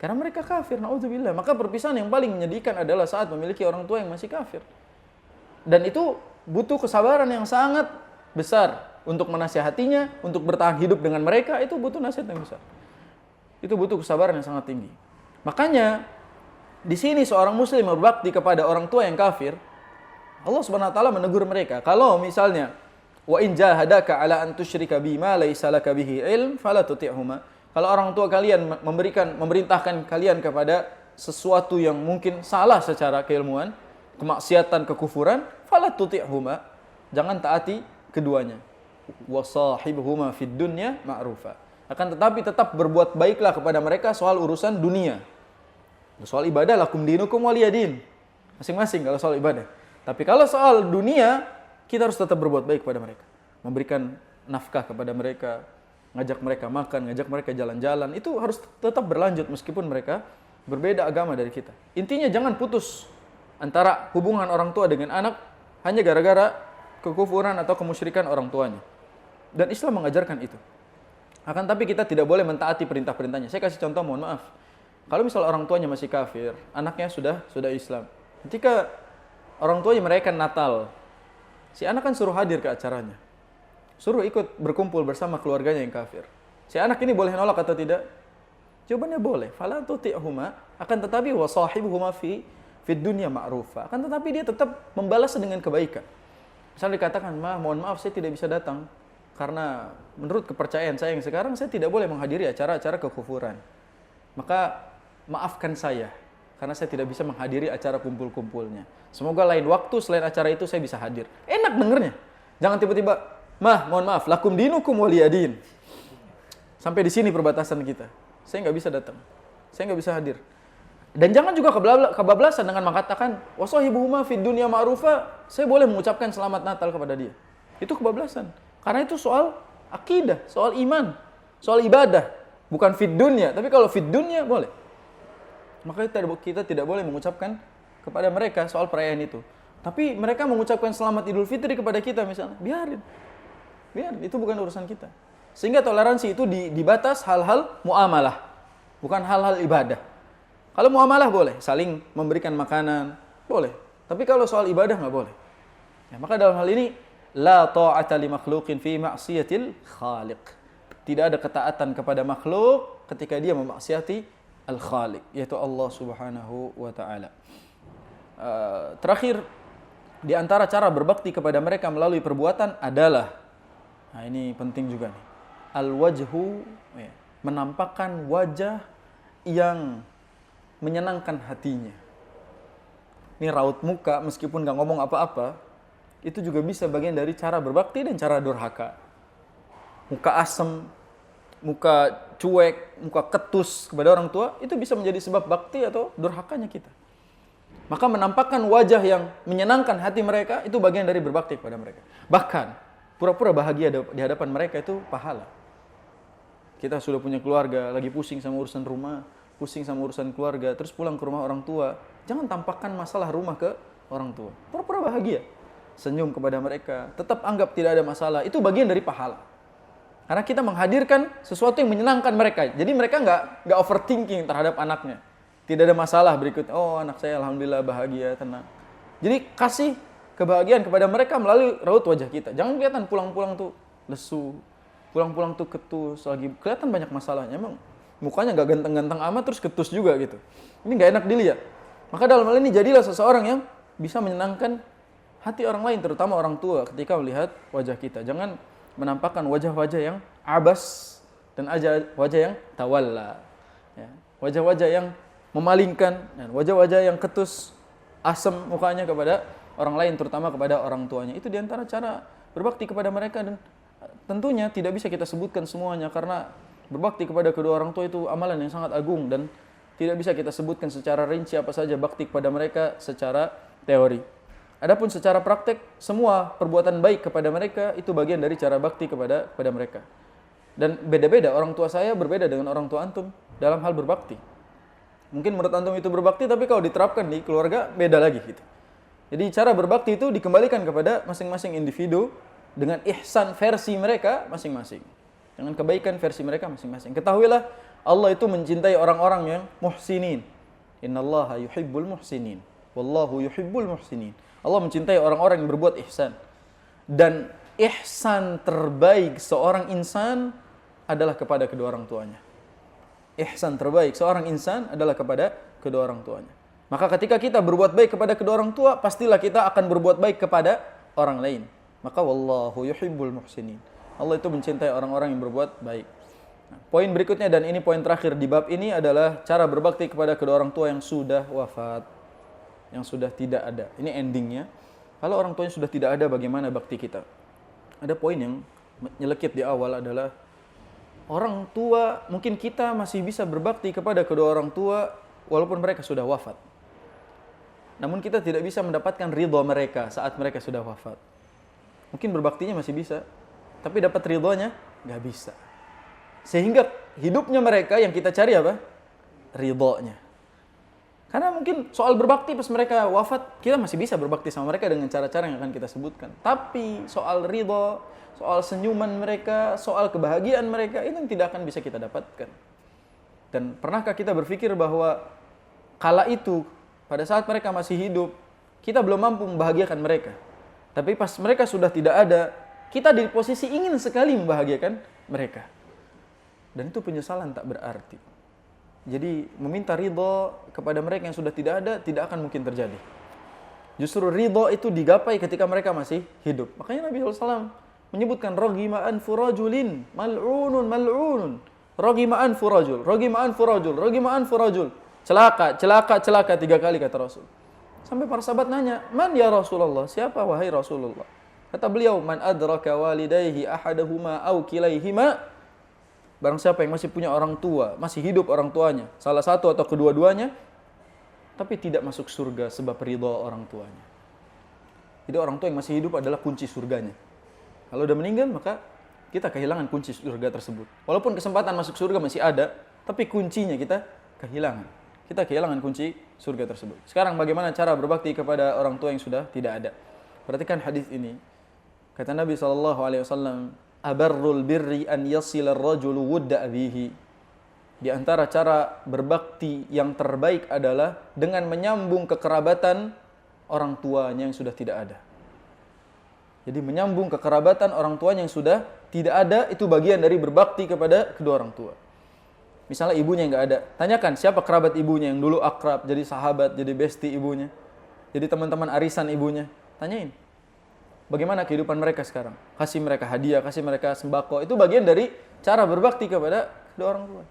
Karena mereka kafir, na'udzubillah. Maka perpisahan yang paling menyedihkan adalah saat memiliki orang tua yang masih kafir. Dan itu butuh kesabaran yang sangat besar untuk menasihatinya, untuk bertahan hidup dengan mereka, itu butuh nasihat yang besar. Itu butuh kesabaran yang sangat tinggi. Makanya di sini seorang muslim berbakti kepada orang tua yang kafir, Allah Subhanahu wa taala menegur mereka. Kalau misalnya wa in jahadaka ala an tusyrika bima laisa laka bihi ilm fala tuti'huma. Kalau orang tua kalian memerintahkan kalian kepada sesuatu yang mungkin salah secara keilmuan, kemaksiatan, kekufuran, fala tuti'huma. Jangan taati keduanya. Wa sahibhuma fid dunya ma'rufa. Akan tetapi tetap berbuat baiklah kepada mereka soal urusan dunia. Soal ibadah, lakum dinukum waliyadin. Masing-masing kalau soal ibadah. Tapi kalau soal dunia, kita harus tetap berbuat baik kepada mereka. Memberikan nafkah kepada mereka, ngajak mereka makan, ngajak mereka jalan-jalan. Itu harus tetap berlanjut meskipun mereka berbeda agama dari kita. Intinya jangan putus antara hubungan orang tua dengan anak hanya gara-gara kekufuran atau kemusyrikan orang tuanya. Dan Islam mengajarkan itu. Akan tapi kita tidak boleh mentaati perintah-perintahnya. Saya kasih contoh, mohon maaf. Kalau misal orang tuanya masih kafir, anaknya sudah Islam. Ketika orang tuanya merayakan Natal, si anak kan suruh hadir ke acaranya. Suruh ikut berkumpul bersama keluarganya yang kafir. Si anak ini boleh nolak atau tidak? Jawabannya boleh. Fala tuti'huma, akan tetapi wa sahibuhuma fi dunya ma'rufa. Akan tetapi dia tetap membalas dengan kebaikan. Misalnya dikatakan, "Ma, mohon maaf saya tidak bisa datang karena menurut kepercayaan saya yang sekarang saya tidak boleh menghadiri acara-acara kekufuran. Maka maafkan saya karena saya tidak bisa menghadiri acara kumpul-kumpulnya. Semoga lain waktu selain acara itu saya bisa hadir." Enak dengernya. Jangan tiba-tiba, "Mah, mohon maaf, lakum dinukum waliyadin." Sampai di sini perbatasan kita. Saya nggak bisa datang. Saya nggak bisa hadir. Dan jangan juga kebablasan dengan mengatakan, "Wasahibuhuma fid dunya ma'rufa." Saya boleh mengucapkan selamat Natal kepada dia. Itu kebablasan. Karena itu soal akidah, soal iman, soal ibadah. Bukan fid dunya, tapi kalau fid dunya boleh. Maka kita tidak boleh mengucapkan kepada mereka soal perayaan itu. Tapi mereka mengucapkan selamat Idul Fitri kepada kita misalnya, biarin, itu bukan urusan kita. Sehingga toleransi itu dibatas hal-hal muamalah, bukan hal-hal ibadah. Kalau muamalah boleh, saling memberikan makanan, boleh. Tapi kalau soal ibadah nggak boleh. Ya, maka dalam hal ini, la ta'ata li makhluqin fi ma'siyatil khaliq. Tidak ada ketaatan kepada makhluk ketika dia memaksiati al-khaliq, yaitu Allah Subhanahu wa ta'ala. Terakhir, di antara cara berbakti kepada mereka melalui perbuatan adalah, nah ini penting juga nih, al-wajhu, ya, menampakkan wajah yang menyenangkan hatinya. Ini raut muka meskipun nggak ngomong apa-apa, itu juga bisa bagian dari cara berbakti dan cara durhaka. Muka asem, muka cuek, muka ketus kepada orang tua, itu bisa menjadi sebab bakti atau durhakanya kita. Maka menampakkan wajah yang menyenangkan hati mereka, itu bagian dari berbakti kepada mereka. Bahkan, pura-pura bahagia di hadapan mereka itu pahala. Kita sudah punya keluarga, lagi pusing sama urusan rumah, pusing sama urusan keluarga, terus pulang ke rumah orang tua. Jangan tampakkan masalah rumah ke orang tua. Pura-pura bahagia. Senyum kepada mereka, tetap anggap tidak ada masalah. Itu bagian dari pahala. Karena kita menghadirkan sesuatu yang menyenangkan mereka. Jadi mereka nggak overthinking terhadap anaknya. Tidak ada masalah berikutnya. Oh, anak saya alhamdulillah bahagia, tenang. Jadi kasih kebahagiaan kepada mereka melalui raut wajah kita. Jangan kelihatan pulang-pulang tuh lesu, pulang-pulang tuh ketus, lagi kelihatan banyak masalahnya. Emang mukanya nggak ganteng-ganteng amat terus ketus juga gitu. Ini nggak enak dilihat. Maka dalam hal ini jadilah seseorang yang bisa menyenangkan hati orang lain, terutama orang tua ketika melihat wajah kita. Jangan menampakkan wajah-wajah yang abas dan wajah yang tawalla. Ya. Wajah-wajah yang memalingkan dan wajah-wajah yang ketus, asam mukanya kepada orang lain, terutama kepada orang tuanya. Itu diantara cara berbakti kepada mereka, dan tentunya tidak bisa kita sebutkan semuanya karena berbakti kepada kedua orang tua itu amalan yang sangat agung dan tidak bisa kita sebutkan secara rinci apa saja bakti kepada mereka secara teori. Adapun secara praktek, semua perbuatan baik kepada mereka itu bagian dari cara bakti kepada mereka. Dan beda-beda, orang tua saya berbeda dengan orang tua antum dalam hal berbakti. Mungkin menurut antum itu berbakti, tapi kalau diterapkan di keluarga beda lagi gitu. Jadi cara berbakti itu dikembalikan kepada masing-masing individu dengan ihsan versi mereka masing-masing. Dengan kebaikan versi mereka masing-masing. Ketahuilah, Allah itu mencintai orang-orang yang muhsinin. Innallaha yuhibbul muhsinin. Wallahu yuhibbul muhsinin. Allah mencintai orang-orang yang berbuat ihsan. Dan ihsan terbaik seorang insan adalah kepada kedua orang tuanya. Ihsan terbaik seorang insan adalah kepada kedua orang tuanya. Maka ketika kita berbuat baik kepada kedua orang tua, pastilah kita akan berbuat baik kepada orang lain. Maka wallahu yuhibbul muhsinin. Allah itu mencintai orang-orang yang berbuat baik. Nah, poin berikutnya, dan ini poin terakhir di bab ini, adalah cara berbakti kepada kedua orang tua yang sudah wafat, yang sudah tidak ada. Ini endingnya. Kalau orang tuanya sudah tidak ada, bagaimana bakti kita? Ada poin yang nyelekit di awal adalah Orang tua, mungkin kita masih bisa berbakti kepada kedua orang tua walaupun mereka sudah wafat. Namun kita tidak bisa mendapatkan ridha mereka saat mereka sudah wafat. Mungkin berbaktinya masih bisa, tapi dapat ridhonya nggak bisa. Sehingga hidupnya mereka yang kita cari apa? Ridhonya. Karena mungkin soal berbakti pas mereka wafat, kita masih bisa berbakti sama mereka dengan cara-cara yang akan kita sebutkan. Tapi soal ridho, soal senyuman mereka, soal kebahagiaan mereka, itu tidak akan bisa kita dapatkan. Dan pernahkah kita berpikir bahwa kala itu, pada saat mereka masih hidup, kita belum mampu membahagiakan mereka. Tapi pas mereka sudah tidak ada, kita di posisi ingin sekali membahagiakan mereka. Dan itu penyesalan tak berarti. Jadi meminta ridho kepada mereka yang sudah tidak ada tidak akan mungkin terjadi. Justru ridho itu digapai ketika mereka masih hidup. Makanya Nabi SAW menyebutkan ragima anfu rajulin mal'unun mal'unun. Ragima anfu rajul, ragima anfu rajul, ragima anfu rajul. Celaka, celaka, celaka 3 kali kata Rasul. Sampai para sahabat nanya, "Man ya Rasulullah?" Siapa wahai Rasulullah? Kata beliau, "Man adraka walidayhi ahadahuma aw kilaihima." Barang siapa yang masih punya orang tua, masih hidup orang tuanya, salah satu atau kedua-duanya, tapi tidak masuk surga sebab ridha orang tuanya. Jadi orang tua yang masih hidup adalah kunci surganya. Kalau udah meninggal, maka kita kehilangan kunci surga tersebut. Walaupun kesempatan masuk surga masih ada, tapi kuncinya kita kehilangan. Kita kehilangan kunci surga tersebut. Sekarang bagaimana cara berbakti kepada orang tua yang sudah tidak ada? Perhatikan hadis ini. Kata Nabi SAW, abarrul birri an yasila ar-rajulu wudda abihi. Di antara cara berbakti yang terbaik adalah dengan menyambung kekerabatan orang tuanya yang sudah tidak ada. Jadi menyambung kekerabatan orang tuanya yang sudah tidak ada itu bagian dari berbakti kepada kedua orang tua. Misalnya ibunya nggak ada, tanyakan siapa kerabat ibunya yang dulu akrab, jadi sahabat, jadi bestie ibunya, jadi teman-teman arisan ibunya. Tanyain. Bagaimana kehidupan mereka sekarang? Kasih mereka hadiah, kasih mereka sembako. Itu bagian dari cara berbakti kepada kedua orang tua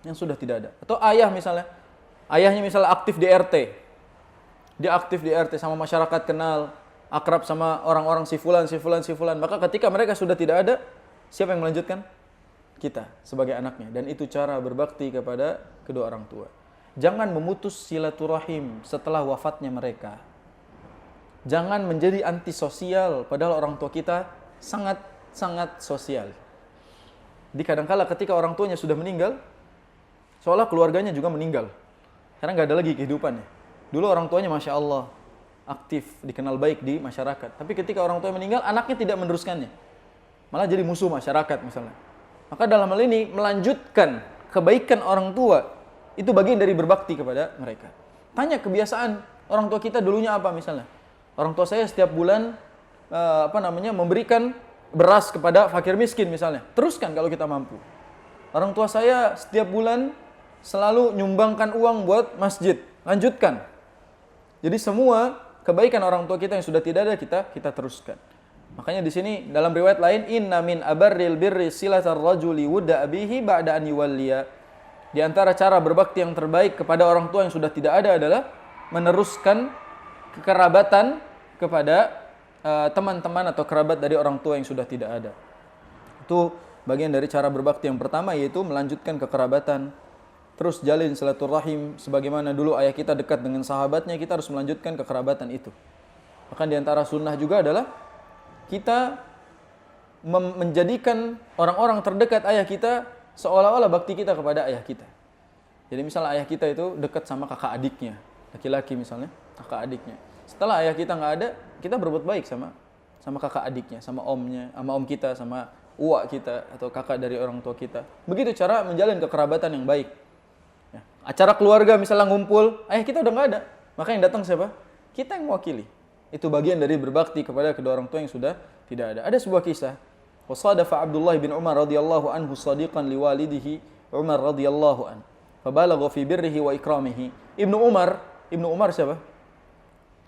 yang sudah tidak ada. Atau ayah misalnya. Ayahnya misalnya aktif di RT. Dia aktif di RT sama masyarakat kenal, akrab sama orang-orang si fulan. Maka ketika mereka sudah tidak ada, siapa yang melanjutkan? Kita sebagai anaknya. Dan itu cara berbakti kepada kedua orang tua. Jangan memutus silaturahim setelah wafatnya mereka. Jangan menjadi antisosial, padahal orang tua kita sangat sosial. Di kadangkala ketika orang tuanya sudah meninggal, seolah keluarganya juga meninggal. Karena nggak ada lagi kehidupannya. Dulu orang tuanya Masya Allah, aktif, dikenal baik di masyarakat. Tapi ketika orang tuanya meninggal, anaknya tidak meneruskannya. Malah jadi musuh masyarakat misalnya. Maka dalam hal ini, melanjutkan kebaikan orang tua, itu bagian dari berbakti kepada mereka. Tanya kebiasaan orang tua kita dulunya apa misalnya. Orang tua saya setiap bulan memberikan beras kepada fakir miskin misalnya. Teruskan kalau kita mampu. Orang tua saya setiap bulan selalu nyumbangkan uang buat masjid. Lanjutkan. Jadi semua kebaikan orang tua kita yang sudah tidak ada kita teruskan. Makanya di sini dalam riwayat lain, inna min abarril birri silatar rajuli wudda abihi ba'da an yuwalliya. Di antara cara berbakti yang terbaik kepada orang tua yang sudah tidak ada adalah meneruskan kekerabatan kepada teman-teman atau kerabat dari orang tua yang sudah tidak ada. Itu bagian dari cara berbakti yang pertama, yaitu melanjutkan kekerabatan. Terus jalin silaturahim, sebagaimana dulu ayah kita dekat dengan sahabatnya, kita harus melanjutkan kekerabatan itu. Bahkan di antara sunnah juga adalah kita menjadikan orang-orang terdekat ayah kita seolah-olah bakti kita kepada ayah kita. Jadi misalnya ayah kita itu dekat sama kakak adiknya, laki-laki misalnya, kakak adiknya. Setelah ayah kita nggak ada, kita berbuat baik sama kakak adiknya, sama omnya, sama om kita, sama uak kita atau kakak dari orang tua kita. Begitu cara menjalin kekerabatan yang baik. Ya. Acara keluarga misalnya ngumpul, ayah kita udah nggak ada, maka yang datang siapa? Kita yang mewakili. Itu bagian dari berbakti kepada kedua orang tua yang sudah tidak ada. Ada sebuah kisah. Wasadafa Abdullah bin Umar radhiyallahu anhu sadiqan liwalidihi Umar radhiyallahu anhu. Fabalagha fi birrihi wa ikramihi. Ibnu Umar siapa?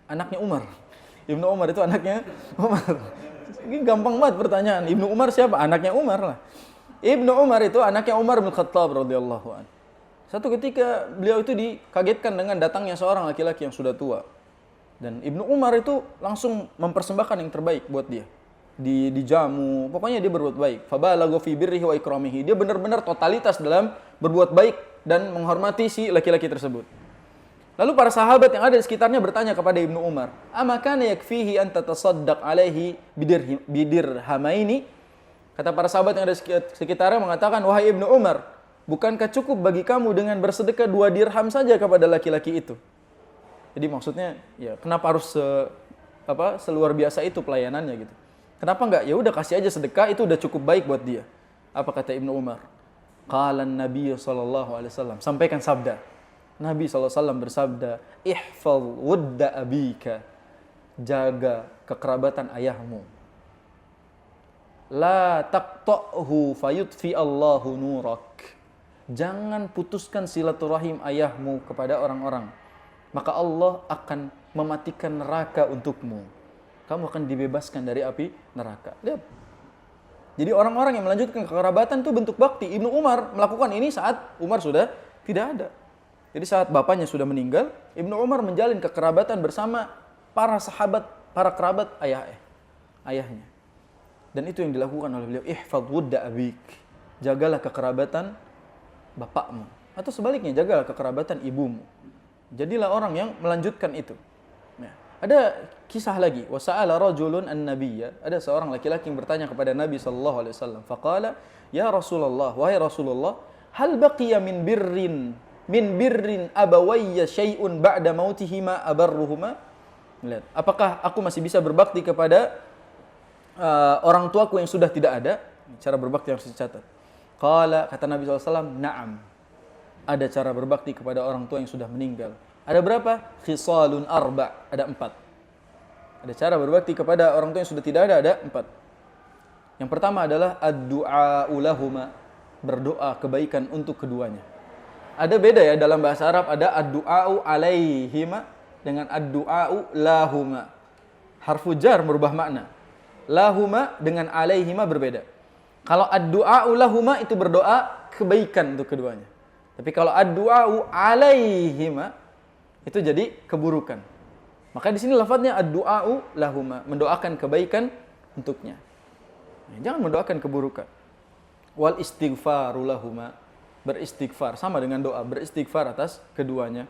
Anaknya Umar. Ibnu Umar itu anaknya Umar. Ini gampang banget pertanyaan. Ibnu Umar siapa? Anaknya Umar lah. Ibnu Umar itu anaknya Umar bin Khattab radhiyallahu anhu. Satu ketika beliau itu dikagetkan dengan datangnya seorang laki-laki yang sudah tua. Dan Ibnu Umar itu langsung mempersembahkan yang terbaik buat dia. dijamu, pokoknya dia berbuat baik. Fabalagha fi birrihi wa ikramihi. Dia benar-benar totalitas dalam berbuat baik dan menghormati si laki-laki tersebut. Lalu para sahabat yang ada di sekitarnya bertanya kepada Ibnu Umar, "Ama kana yakfihi an tatasaddaq alaihi bidirhamaini?" Kata para sahabat yang ada di sekitarnya mengatakan, "Wahai Ibnu Umar, bukankah cukup bagi kamu dengan bersedekah 2 dirham saja kepada laki-laki itu?" Jadi maksudnya, ya kenapa harus seluar biasa itu pelayanannya gitu? Kenapa enggak? Ya udah kasih aja sedekah, itu udah cukup baik buat dia. Apa kata Ibnu Umar? Qala an-nabiy sallallahu alaihi wasallam, sampaikan sabda. Nabi sallallahu alaihi wasallam bersabda, "Ihfaz wudda abika." Jaga kekerabatan ayahmu. La taqta'hu fayutfi Allahu nurak. Jangan putuskan silaturahim ayahmu kepada orang-orang, maka Allah akan mematikan neraka untukmu. Kamu akan dibebaskan dari api neraka. Lihat. Jadi orang-orang yang melanjutkan kekerabatan itu bentuk bakti. Ibnu Umar melakukan ini saat Umar sudah tidak ada. Jadi saat bapaknya sudah meninggal, Ibnu Umar menjalin kekerabatan bersama para sahabat, para kerabat ayahnya. Dan itu yang dilakukan oleh beliau. Ihfaz wudda abik. Jagalah kekerabatan bapakmu. Atau sebaliknya, jagalah kekerabatan ibumu. Jadilah orang yang melanjutkan itu. Nah, ada kisah lagi. Wasa'ala rajulun an-nabiyya. Ada seorang laki-laki yang bertanya kepada Nabi sallallahu alaihi wasallam. Faqala, "Ya Rasulullah, wahai Rasulullah, hal baqiya min birrin abawayya syai'un ba'da mautihima abarruhuma?" Lihat, apakah aku masih bisa berbakti kepada orang tuaku yang sudah tidak ada? Cara berbakti yang harus dicatat. Qala, kata Nabi SAW, "Na'am." Ada cara berbakti kepada orang tua yang sudah meninggal. Ada berapa? Khisalun arba'. Ada 4. Ada cara berbakti kepada orang tua yang sudah tidak ada 4. Yang pertama adalah ad-du'a'u lahuma. Berdoa kebaikan untuk keduanya. Ada beda ya dalam bahasa Arab, ada ad-du'a'u alaihima dengan ad-du'a'u lahuma. Harfu jar merubah makna. Lahuma dengan alaihima berbeda. Kalau ad-du'a'u lahuma itu berdoa kebaikan untuk keduanya. Tapi kalau ad-du'a'u alaihima itu jadi keburukan. Maka di sini lafadznya ad-du'a'u lahuma, mendoakan kebaikan untuknya. Jangan mendoakan keburukan. Wal istighfaru lahuma, beristighfar sama dengan doa, beristighfar atas keduanya.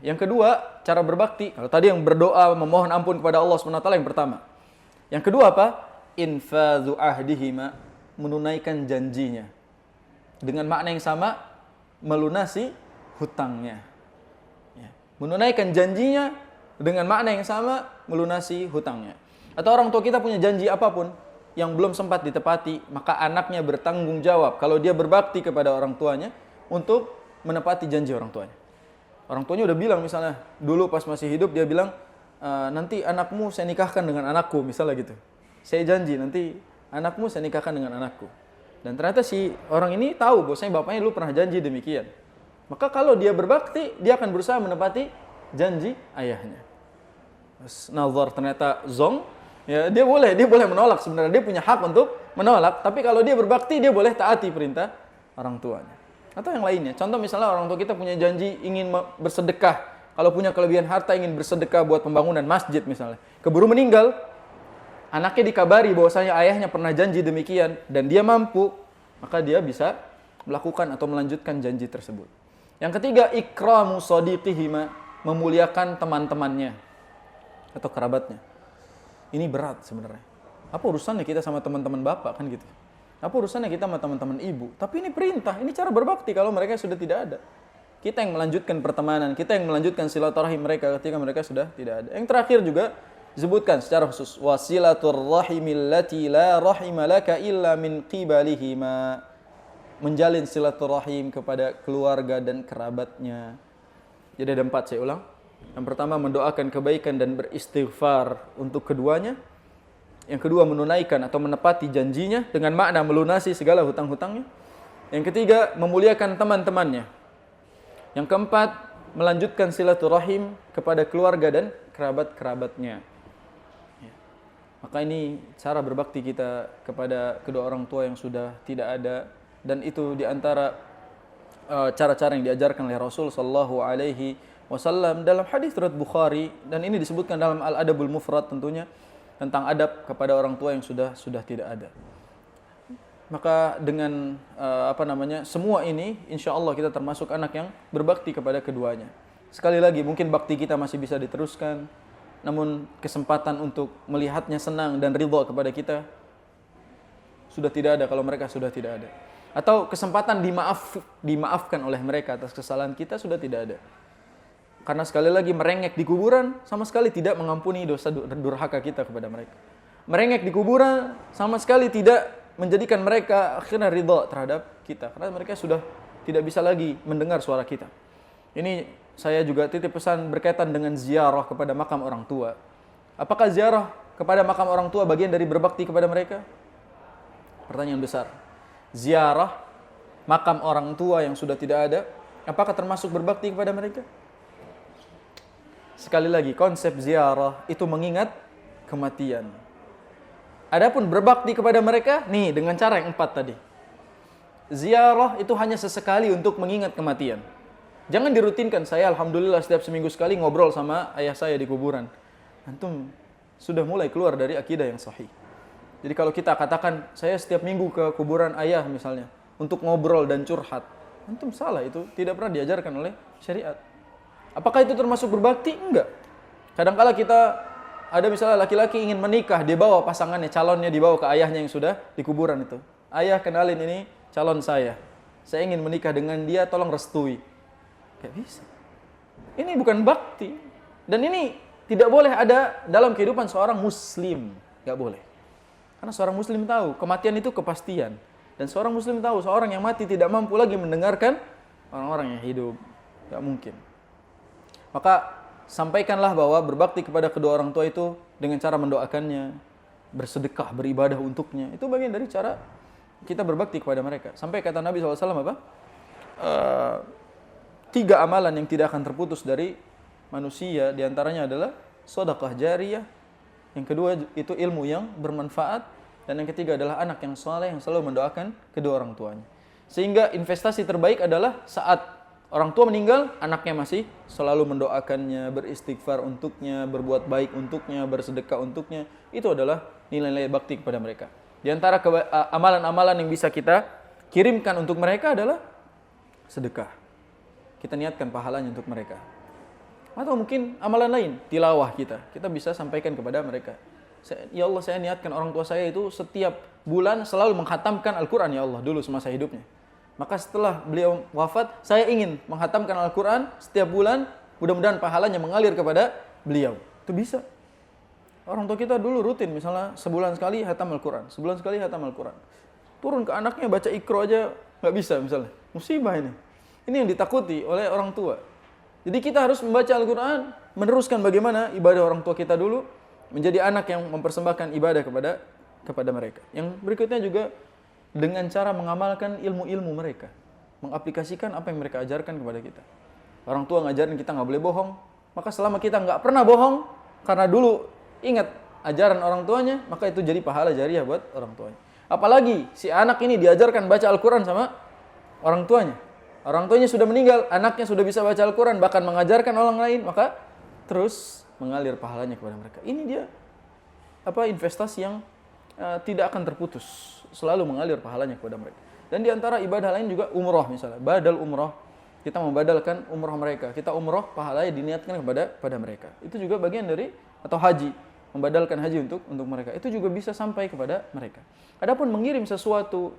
Yang kedua, cara berbakti. Kalau tadi yang berdoa memohon ampun kepada Allah SWT yang pertama. Yang kedua apa? Infadhu ahdihima, menunaikan janjinya. Dengan makna yang sama, melunasi hutangnya. Ya. Menunaikan janjinya dengan makna yang sama, melunasi hutangnya. Atau orang tua kita punya janji apapun yang belum sempat ditepati, maka anaknya bertanggung jawab kalau dia berbakti kepada orang tuanya untuk menepati janji orang tuanya. Orang tuanya udah bilang misalnya, dulu pas masih hidup dia bilang, nanti anakmu saya nikahkan dengan anakku, misalnya gitu. Saya janji nanti anakmu saya nikahkan dengan anakku. Dan ternyata si orang ini tahu bahwasanya bapaknya dulu pernah janji demikian. Maka kalau dia berbakti, dia akan berusaha menepati janji ayahnya. Nazar ternyata zong, ya dia boleh menolak sebenarnya, dia punya hak untuk menolak, tapi kalau dia berbakti dia boleh taati perintah orang tuanya. Atau yang lainnya. Contoh misalnya orang tua kita punya janji ingin bersedekah, kalau punya kelebihan harta ingin bersedekah buat pembangunan masjid misalnya. Keburu meninggal, anaknya dikabari bahwasanya ayahnya pernah janji demikian dan dia mampu, maka dia bisa melakukan atau melanjutkan janji tersebut. Yang ketiga, ikramu shadiqihima, memuliakan teman-temannya atau kerabatnya. Ini berat sebenarnya. Apa urusannya kita sama teman-teman bapak kan gitu? Apa urusannya kita sama teman-teman ibu? Tapi ini perintah, ini cara berbakti kalau mereka sudah tidak ada. Kita yang melanjutkan pertemanan, kita yang melanjutkan silaturahim mereka ketika mereka sudah tidak ada. Yang terakhir juga disebutkan secara khusus, wasilatur rahimil lati la rahima laka illa min qibalihima, menjalin silaturahim kepada keluarga dan kerabatnya. Jadi ada 4, saya ulang. Yang pertama, mendoakan kebaikan dan beristighfar untuk keduanya. Yang kedua, menunaikan atau menepati janjinya dengan makna melunasi segala hutang-hutangnya. Yang ketiga, memuliakan teman-temannya. Yang keempat, melanjutkan silaturahim kepada keluarga dan kerabat-kerabatnya. Maka ini cara berbakti kita kepada kedua orang tua yang sudah tidak ada, dan itu diantara cara-cara yang diajarkan oleh Rasul sallallahu alaihi wasallam dalam hadis riwayat Bukhari, dan ini disebutkan dalam Al-Adabul Mufrad tentunya. tentang adab kepada orang tua yang sudah tidak ada. Maka dengan semua ini, insya Allah kita termasuk anak yang berbakti kepada keduanya. Sekali lagi, mungkin bakti kita masih bisa diteruskan, namun kesempatan untuk melihatnya senang dan ridha kepada kita sudah tidak ada kalau mereka sudah tidak ada. Atau kesempatan dimaafkan oleh mereka atas kesalahan kita sudah tidak ada. Karena sekali lagi merengek di kuburan sama sekali tidak mengampuni dosa durhaka kita kepada mereka. Merengek di kuburan sama sekali tidak menjadikan mereka akhirnya ridha terhadap kita. Karena mereka sudah tidak bisa lagi mendengar suara kita. Ini saya juga titip pesan berkaitan dengan ziarah kepada makam orang tua. Apakah ziarah kepada makam orang tua bagian dari berbakti kepada mereka? Pertanyaan besar. Ziarah makam orang tua yang sudah tidak ada, apakah termasuk berbakti kepada mereka? Sekali lagi, konsep ziarah itu mengingat kematian. Adapun berbakti kepada mereka, nih dengan cara yang 4 tadi. Ziarah itu hanya sesekali untuk mengingat kematian. Jangan dirutinkan. Saya alhamdulillah setiap seminggu sekali ngobrol sama ayah saya di kuburan. Antum sudah mulai keluar dari akidah yang sahih. Jadi kalau kita katakan saya setiap minggu ke kuburan ayah misalnya untuk ngobrol dan curhat, antum salah, itu tidak pernah diajarkan oleh syariat. Apakah itu termasuk berbakti? Enggak. Kadang-kala kita ada misalnya laki-laki ingin menikah, dia bawa pasangannya, calonnya dibawa ke ayahnya yang sudah di kuburan itu. Ayah, kenalin, ini calon saya. Saya ingin menikah dengan dia, tolong restui. Gak bisa. Ini bukan bakti. Dan ini tidak boleh ada dalam kehidupan seorang muslim. Gak boleh. Karena seorang muslim tahu kematian itu kepastian. Dan seorang muslim tahu seorang yang mati tidak mampu lagi mendengarkan orang-orang yang hidup. Gak mungkin. Maka sampaikanlah bahwa berbakti kepada kedua orang tua itu dengan cara mendoakannya, bersedekah, beribadah untuknya. Itu bagian dari cara kita berbakti kepada mereka. Sampai kata Nabi SAW apa? 3 amalan yang tidak akan terputus dari manusia, diantaranya adalah sedekah jariyah, yang kedua itu ilmu yang bermanfaat, dan yang ketiga adalah anak yang saleh yang selalu mendoakan kedua orang tuanya. Sehingga investasi terbaik adalah saat orang tua meninggal, anaknya masih selalu mendoakannya, beristighfar untuknya, berbuat baik untuknya, bersedekah untuknya. Itu adalah nilai-nilai bakti kepada mereka. Di antara amalan-amalan yang bisa kita kirimkan untuk mereka adalah sedekah. Kita niatkan pahalanya untuk mereka. Atau mungkin amalan lain, tilawah kita bisa sampaikan kepada mereka. Ya Allah, saya niatkan orang tua saya itu setiap bulan selalu menghatamkan Al-Quran, ya Allah, dulu semasa hidupnya. Maka setelah beliau wafat, saya ingin menghatamkan Al-Quran setiap bulan, mudah-mudahan pahalanya mengalir kepada beliau. Itu bisa. Orang tua kita dulu rutin, misalnya sebulan sekali hatam Al-Quran, sebulan sekali hatam Al-Quran. Turun ke anaknya baca Iqra aja nggak bisa misalnya. Musibah ini. Ini yang ditakuti oleh orang tua. Jadi kita harus membaca Al-Quran, meneruskan bagaimana ibadah orang tua kita dulu, menjadi anak yang mempersembahkan ibadah kepada mereka. Yang berikutnya juga dengan cara mengamalkan ilmu-ilmu mereka, mengaplikasikan apa yang mereka ajarkan kepada kita. Orang tua ngajarin kita nggak boleh bohong, maka selama kita nggak pernah bohong, karena dulu ingat ajaran orang tuanya, maka itu jadi pahala jariah buat orang tuanya. Apalagi si anak ini diajarkan baca Al-Quran sama orang tuanya. Orang tuanya sudah meninggal, anaknya sudah bisa baca Al-Quran, bahkan mengajarkan orang lain, maka terus mengalir pahalanya kepada mereka. Ini dia investasi yang tidak akan terputus, selalu mengalir pahalanya kepada mereka. Dan di antara ibadah lain juga umrah misalnya, badal umrah, kita membadalkan umrah mereka. Kita umrah, pahalanya diniatkan kepada mereka. Itu juga bagian dari, atau haji, membadalkan haji untuk mereka. Itu juga bisa sampai kepada mereka. Adapun mengirim sesuatu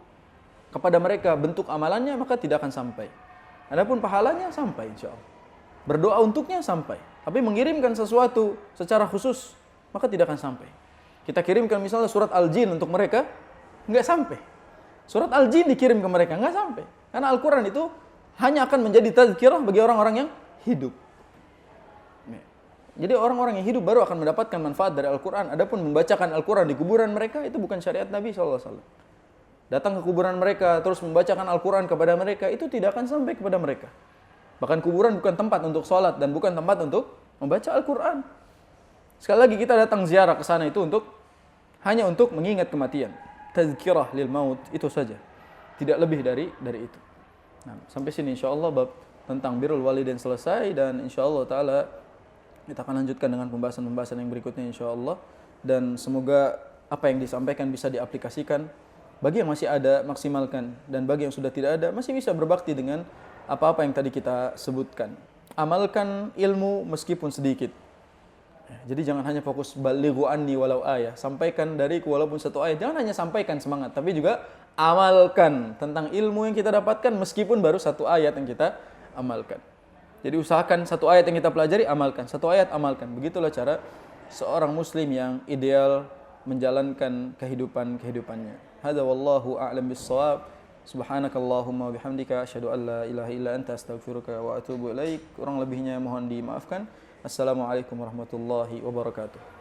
kepada mereka bentuk amalannya, maka tidak akan sampai. Adapun pahalanya sampai insya Allah. Berdoa untuknya sampai. Tapi mengirimkan sesuatu secara khusus, maka tidak akan sampai. Kita kirimkan misalnya surat Al-Jin untuk mereka, nggak sampai. Surat Al-Jin dikirim ke mereka, nggak sampai. Karena Al-Quran itu hanya akan menjadi tazkirah bagi orang-orang yang hidup. Jadi orang-orang yang hidup baru akan mendapatkan manfaat dari Al-Quran. Adapun membacakan Al-Quran di kuburan mereka, itu bukan syariat Nabi SAW. Datang ke kuburan mereka, terus membacakan Al-Quran kepada mereka, itu tidak akan sampai kepada mereka. Bahkan kuburan bukan tempat untuk sholat, dan bukan tempat untuk membaca Al-Quran. Sekali lagi kita datang ziarah ke sana itu hanya untuk mengingat kematian. Tazkirah lil maut, itu saja. Tidak lebih dari itu. Nah, sampai sini insyaAllah bab tentang birrul walidain selesai, dan insyaAllah ta'ala kita akan lanjutkan dengan pembahasan-pembahasan yang berikutnya insyaAllah dan semoga apa yang disampaikan bisa diaplikasikan. Bagi yang masih ada, maksimalkan, dan bagi yang sudah tidak ada, masih bisa berbakti dengan apa-apa yang tadi kita sebutkan. Amalkan ilmu meskipun sedikit. Jadi jangan hanya fokus balighu anni walau ayah, sampaikan dariku walaupun satu ayat. Jangan hanya sampaikan semangat, tapi juga amalkan tentang ilmu yang kita dapatkan meskipun baru satu ayat yang kita amalkan. Jadi usahakan satu ayat yang kita pelajari, amalkan. Satu ayat, amalkan. Begitulah cara seorang muslim yang ideal menjalankan kehidupannya. Hadza wallahu a'lam bis-shawab. Subhanakallahumma wa bihamdika asyhadu an la ilaha illa anta astaghfiruka wa atubu ilaik. Kurang lebihnya mohon dimaafkan. Assalamualaikum warahmatullahi wabarakatuh.